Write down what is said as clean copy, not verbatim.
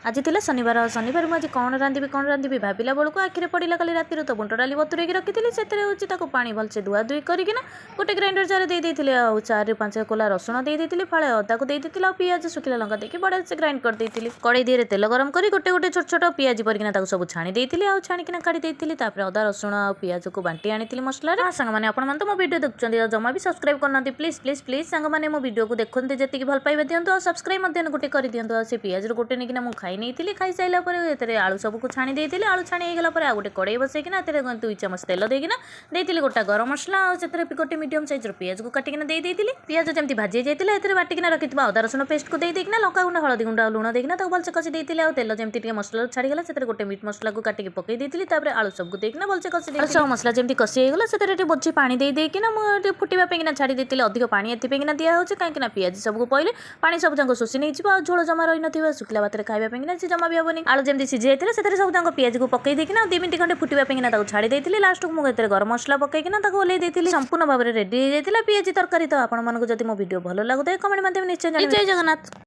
आज थिला शनिवार शनिवार मुझे कौन रांधि भाविला बेलू आखिरे पड़ा काली राति तो बुंट डाली बतुरे रखी से पानी भलसे धुआ धुई करना गोटे ग्राइंडर जार दे चार पांच कोला रसुण दे फाड़े अदा को देती पिज शुखिला लंका देखिए बड़ा से ग्राइंड कर देती कड़े दिए तेल गरम कर गोटे गोटे छोट छोट पिज पर सब छाणी देती छाणिकिना काढ़ी देती अदा रसुण पिज को बांटी आनी मसला सांग मैंने आपण तो मो वीडियो देखुं जमा भी सब्सक्राइब करना प्लीज प्लीज प्लीज सांग मैंने मो वीडियो को देखते जी भल पाइबा दिखाँ सब्सक्राइब गोटे कर दिखाँ से पिज गोटे नहीं मुझे खाई नहीं खाई सारा आलू सबको छाणी देती आलू छाणी गला आ गोटे कड़े बसैकिना 2 चामच तेल देना देती गोटा गरम मसला और गोटे मीडियम साइज पिज को काटिकिना देती पिज जमी भाजी जाता बाटिकिना रखी अदा रसुण पेस्ट को देना लंका गुंड हलदी गुंड लुण देना भलसे कषि देती तेल जमी मसला छाड़ीगला से गोटे मीट मसला को काटिक पकई देती आलू सबको देना भलसे कषि सब मसला जमी कषि होगा से बोझे पानी देना मुझे फुटापी छाड़ी देती अधिक पानी एपाई दिखाई कहीं पिज सबको पहले पानी सब जंग शोषि नहीं झोल जमा रही न शुखिला भात खावाई से जमा भी हेनी आलू जमी सीझी जाता से सब पिज को पकई देना 2 मिनट खंडे फुटापी छाड़ी देती लास्ट को मुझे गरम मसला पकईकिना ओल्लै देती संपूर्ण भाव में रेडी हो जाता पिज तरकारी तो आपको जब मो वीडियो भल लगुए कमेंट माध्यम निश्चय जय जगन्नाथ।